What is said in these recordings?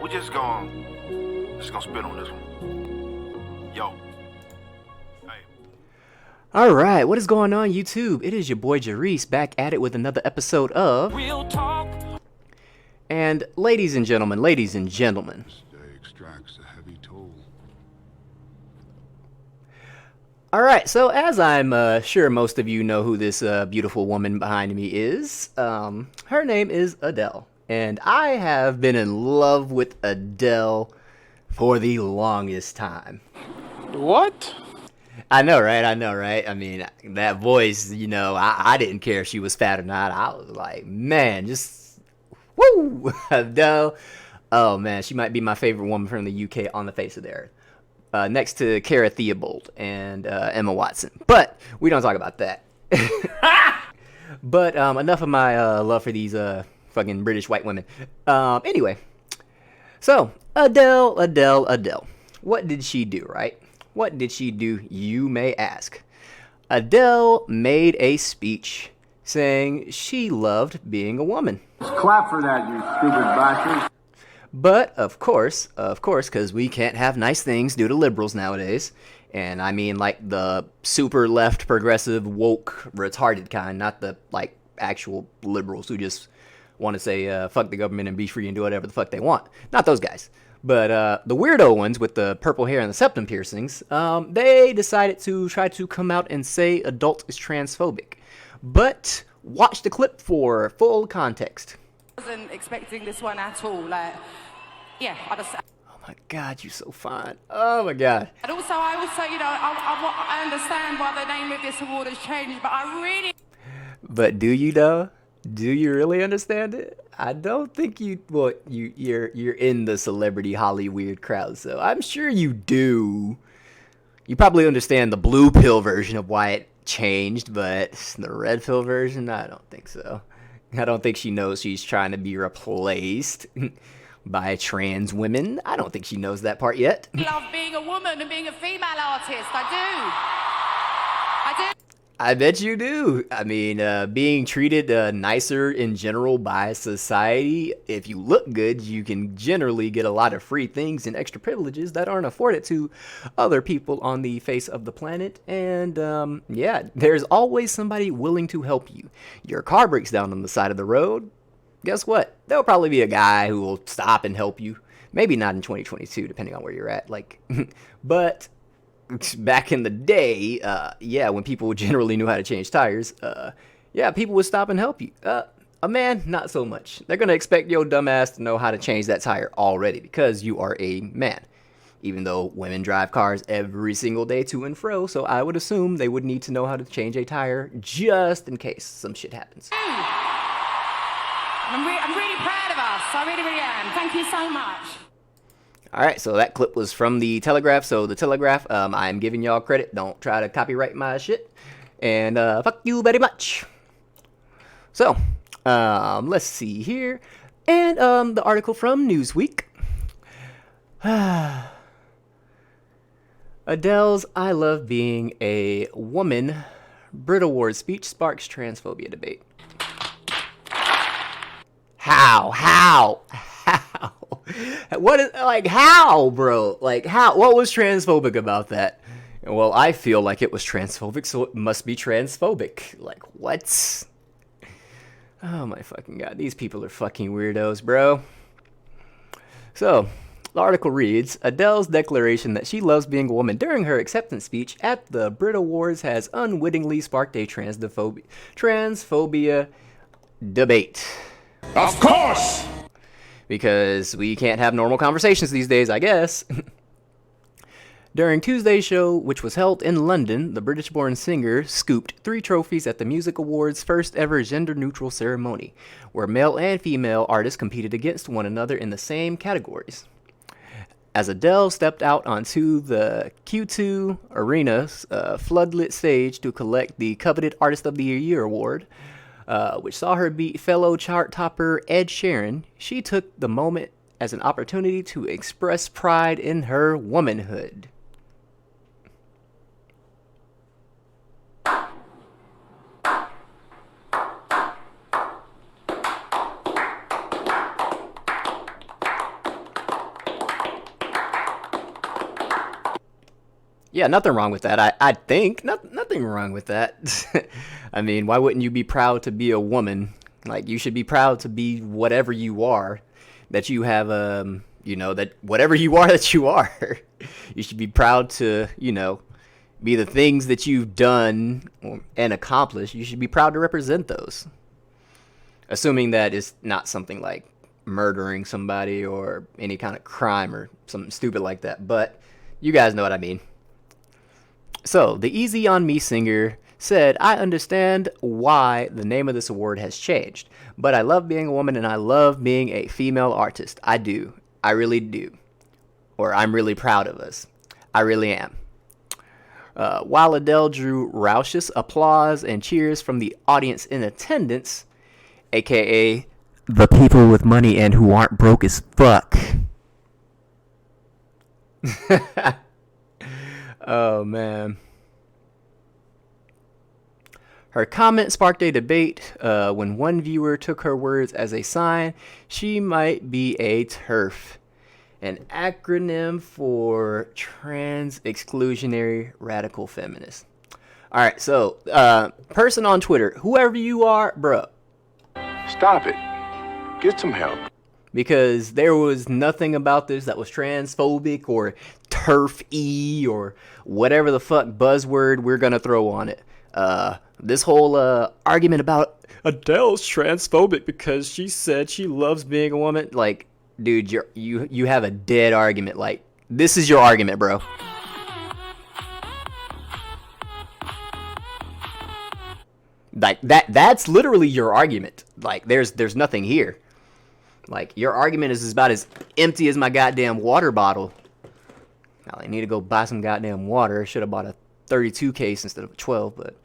we just gonna spit on this one. Yo. Hey. All right, what is going on, YouTube? It is your boy Jarice back at it with another episode of Real talk. And ladies and gentlemen, This day extracts a heavy toll. all right, so as I'm sure most of you know who this beautiful woman behind me is, her name is Adele. And I have been in love with Adele for the longest time. What? I know, right? I mean, that voice, you know, I didn't care if she was fat or not. I was like, man, just, woo, Adele. Oh, man, she might be my favorite woman from the UK on the face of the earth. Next to Cara Theobald and Emma Watson. But we don't talk about that. But enough of my love for these fucking British white women. Anyway, so Adele. What did she do, right? What did she do, you may ask? Adele made a speech saying she loved being a woman. Clap for that, you stupid bastard. But, of course, because we can't have nice things due to liberals nowadays. And I mean, like, the super left, progressive, woke, retarded kind, not the, like, actual liberals who just want to say, fuck the government and be free and do whatever the fuck they want. Not those guys. But the weirdo ones with the purple hair and the septum piercings, they decided to try to come out and say adult is transphobic. But watch the clip for full context. Wasn't expecting this one at all. Like, yeah, Oh my God, you're so fine. Oh my God. And also, you know, I understand why the name of this award has changed, but I really. But do you though? Do you really understand it? I don't think you. Well, you're in the celebrity Hollywood crowd, so I'm sure you do. You probably understand the blue pill version of why it changed, but the red pill version, I don't think so. I don't think she knows she's trying to be replaced by trans women. I don't think she knows that part yet. I love being a woman and being a female artist. I do. I bet you do. I mean, being treated nicer in general by society, if you look good, you can generally get a lot of free things and extra privileges that aren't afforded to other people on the face of the planet. And yeah, there's always somebody willing to help you. Your car breaks down on the side of the road. Guess what? There'll probably be a guy who will stop and help you. Maybe not in 2022, depending on where you're at. Like, but back in the day, yeah, when people generally knew how to change tires, yeah, people would stop and help you. A man, not so much. They're gonna expect your dumb ass to know how to change that tire already because you are a man. Even though women drive cars every single day to and fro, so I would assume they would need to know how to change a tire just in case some shit happens. I'm really proud of us. I really am. Thank you so much. All right, so that clip was from the Telegraph. So the Telegraph, I'm giving y'all credit. Don't try to copyright my shit. And fuck you very much. So, let's see here. And the article from Newsweek. Adele's I Love Being a Woman Brit Award speech sparks transphobia debate. How? What is, like, how, bro? Like, how? What was transphobic about that? Well, I feel like it was transphobic, so it must be transphobic. Like, what? Oh my fucking God. These people are fucking weirdos, bro. So, the article reads, Adele's declaration that she loves being a woman during her acceptance speech at the Brit Awards has unwittingly sparked a transphobia debate. Of course! Because we can't have normal conversations these days, I guess. During Tuesday's show, which was held in London, the British-born singer scooped 3 trophies at the Music Awards' first-ever gender-neutral ceremony, where male and female artists competed against one another in the same categories. As Adele stepped out onto the Q2 Arena's floodlit stage to collect the coveted Artist of the Year award, which saw her beat fellow chart topper Ed Sheeran, she took the moment as an opportunity to express pride in her womanhood. Yeah, nothing wrong with that. I think nothing wrong with that. I mean, why wouldn't you be proud to be a woman? Like, you should be proud to be whatever you are, that you have, that whatever you are that you are. You should be proud to, be the things that you've done and accomplished. You should be proud to represent those. Assuming that it's not something like murdering somebody or any kind of crime or something stupid like that. But you guys know what I mean. So, the Easy on Me singer said, I understand why the name of this award has changed, but I love being a woman and I love being a female artist. I do. I really do. Or I'm really proud of us. I really am. While Adele drew raucous applause and cheers from the audience in attendance, aka the people with money and who aren't broke as fuck. Oh, man. Her comment sparked a debate when one viewer took her words as a sign she might be a TERF, an acronym for Trans Exclusionary Radical Feminist. All right, so person on Twitter, whoever you are, bro. Stop it. Get some help. Because there was nothing about this that was transphobic or TERF-y or whatever the fuck buzzword we're going to throw on it. This whole argument about Adele's transphobic because she said she loves being a woman. Like, dude, you have a dead argument. Like, this is your argument, bro. Like, that's literally your argument. Like, there's nothing here. Like, your argument is about as empty as my goddamn water bottle. I need to go buy some goddamn water. I should have bought a 32 case instead of a 12, but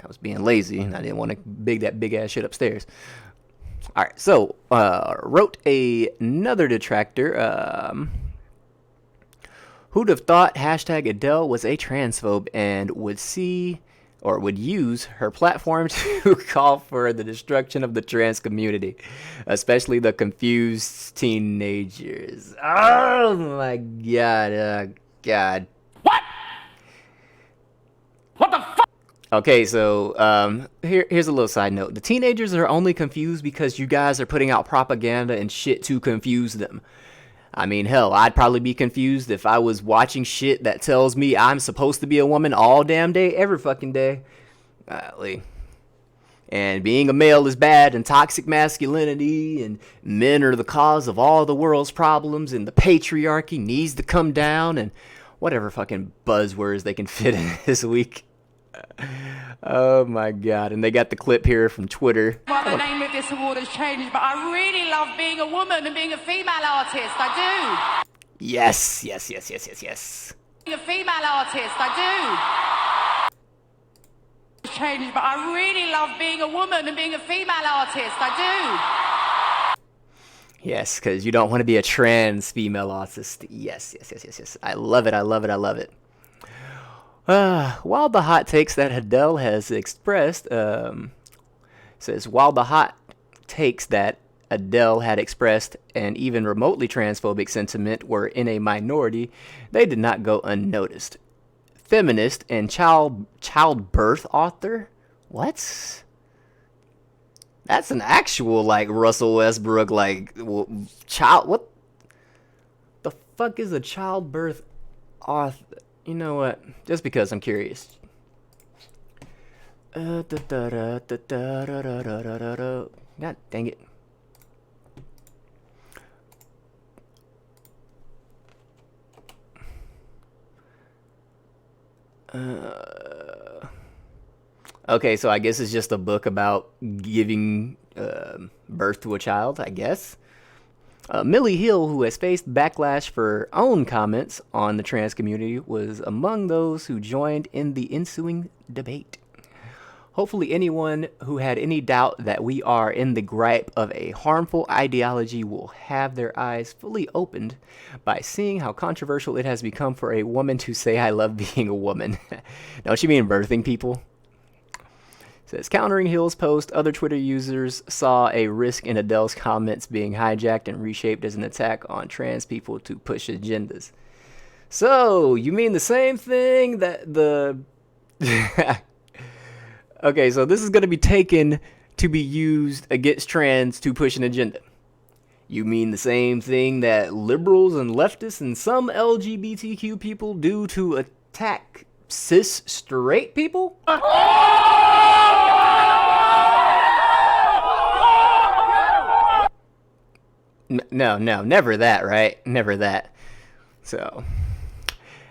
I was being lazy and I didn't want to big that big ass shit upstairs. All right, so wrote another detractor. Who'd have thought hashtag Adele was a transphobe and would use her platform to call for the destruction of the trans community, especially the confused teenagers. Oh my god, God. What? What the fuck? Okay, so here's a little side note. The teenagers are only confused because you guys are putting out propaganda and shit to confuse them. I mean, hell, I'd probably be confused if I was watching shit that tells me I'm supposed to be a woman all damn day, every fucking day. And being a male is bad, and toxic masculinity, and men are the cause of all the world's problems, and the patriarchy needs to come down, and whatever fucking buzzwords they can fit in this week. Oh my god, and they got the clip here from Twitter. Well, the name of this award has changed, but I really love being a woman and being a female artist. I do. Yes. Being a female artist, I do. Changed, but I really love being a woman and being a female artist. I do. Yes, because you don't want to be a trans female artist. Yes. I love it. While the hot takes that Adele has expressed, while the hot takes that Adele had expressed and even remotely transphobic sentiment were in a minority, they did not go unnoticed. Feminist and childbirth author? What? That's an actual, like, Russell Westbrook, like, child. What the fuck is a childbirth author? You know what? Just because I'm curious. God dang it. Okay, so I guess it's just a book about giving birth to a child, I guess. Millie Hill, who has faced backlash for her own comments on the trans community, was among those who joined in the ensuing debate. Hopefully anyone who had any doubt that we are in the gripe of a harmful ideology will have their eyes fully opened by seeing how controversial it has become for a woman to say, I love being a woman. Don't you mean birthing people? Says, countering Hill's post, other Twitter users saw a risk in Adele's comments being hijacked and reshaped as an attack on trans people to push agendas. So, you mean the same thing that the... Okay, so this is going to be taken to be used against trans to push an agenda. You mean the same thing that liberals and leftists and some LGBTQ people do to attack cis straight people? No, never that, right? Never that. So,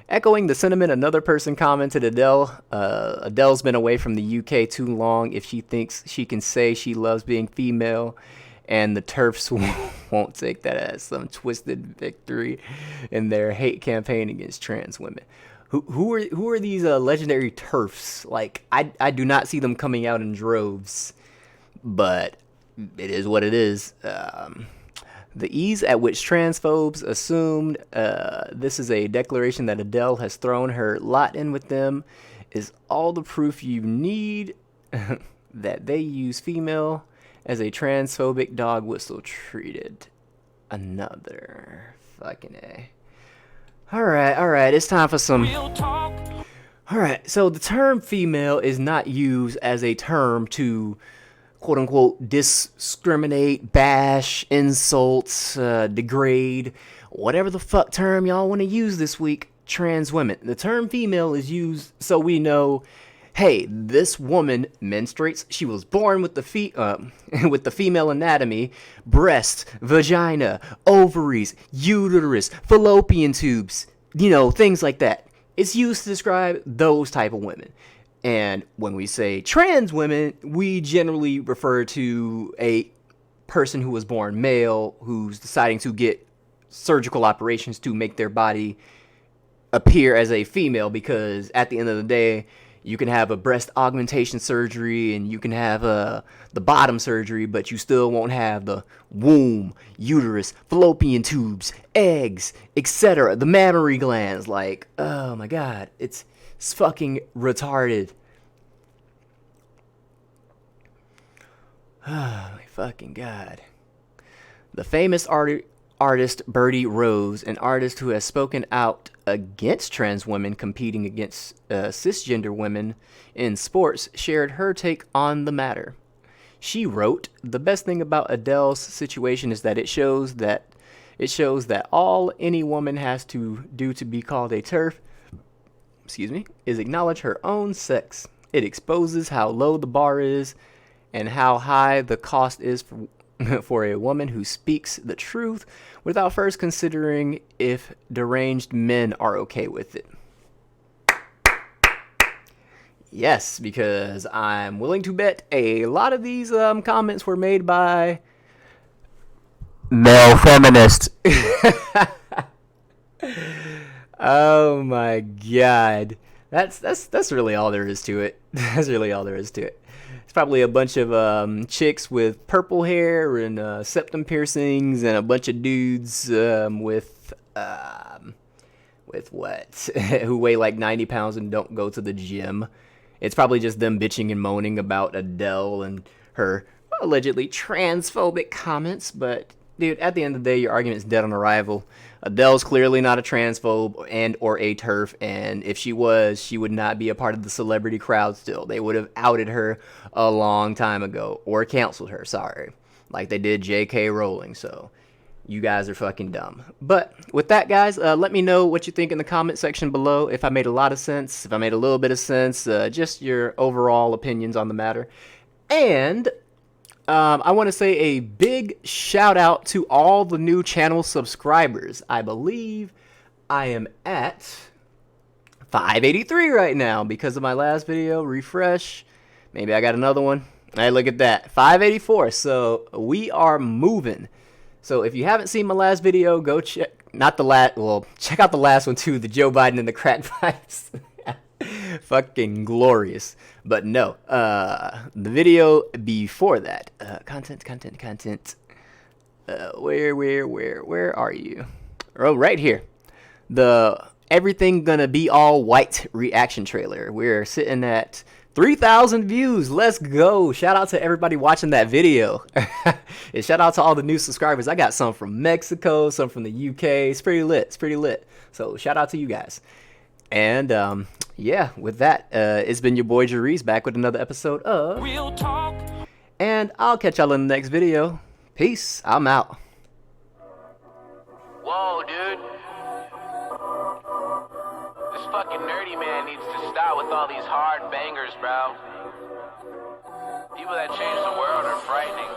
echoing the sentiment another person commented, Adele's been away from the UK too long if she thinks she can say she loves being female, and the TERFs won't take that as some twisted victory in their hate campaign against trans women. Who are these legendary TERFs? Like, I do not see them coming out in droves, but it is what it is. The ease at which transphobes assumed this is a declaration that Adele has thrown her lot in with them is all the proof you need that they use female as a transphobic dog whistle treated. Another fucking A. Alright, it's time for some real talk. Alright, so the term female is not used as a term to quote unquote discriminate, bash, insult, degrade, whatever the fuck term y'all want to use this week, trans women. The term female is used so we know, hey, this woman menstruates. She was born with the with the female anatomy, breast, vagina, ovaries, uterus, fallopian tubes, things like that. It's used to describe those type of women. And when we say trans women, we generally refer to a person who was born male who's deciding to get surgical operations to make their body appear as a female, because at the end of the day, you can have a breast augmentation surgery and you can have the bottom surgery, but you still won't have the womb, uterus, fallopian tubes, eggs, etc. The mammary glands. Like, oh my god, it's fucking retarded. Oh my fucking god. The famous artist Birdie Rose, an artist who has spoken out against trans women competing against cisgender women in sports, shared her take on the matter. She wrote, "The best thing about Adele's situation is that it shows that all any woman has to do to be called a TERF, is acknowledge her own sex. It exposes how low the bar is and how high the cost is for a woman who speaks the truth without first considering if deranged men are okay with it." Yes, because I'm willing to bet a lot of these comments were made by male feminists. Oh my god. That's really all there is to it. That's really all there is to it. It's probably a bunch of chicks with purple hair and septum piercings, and a bunch of dudes with what? Who weigh like 90 pounds and don't go to the gym. It's probably just them bitching and moaning about Adele and her allegedly transphobic comments. But dude, at the end of the day, your argument's dead on arrival. Adele's clearly not a transphobe and or a TERF, and if she was, she would not be a part of the celebrity crowd still. They would have outed her a long time ago, or canceled her, sorry, like they did J.K. Rowling. So you guys are fucking dumb. But with that, guys, let me know what you think in the comment section below. If I made a lot of sense, if I made a little bit of sense, just your overall opinions on the matter. And I want to say a big shout out to all the new channel subscribers. I believe I am at 583 right now because of my last video. Refresh. Maybe I got another one. Hey, look at that. 584. So we are moving. So if you haven't seen my last video, go check. Check out the last one too. The Joe Biden and the crack pipes. Fucking glorious. But no, the video before that, content. Where are you? Oh, right here. The everything gonna be all white reaction trailer. We're sitting at 3,000 views. Let's go. Shout out to everybody watching that video. And shout out to all the new subscribers. I got some from Mexico, some from the UK. It's pretty lit. It's pretty lit. So shout out to you guys. And yeah, with that, it's been your boy Jarice back with another episode of Real Talk. And I'll catch y'all in the next video. Peace. I'm out. Whoa, dude. This fucking nerdy man needs to stop with all these hard bangers, bro. People that change the world are frightening.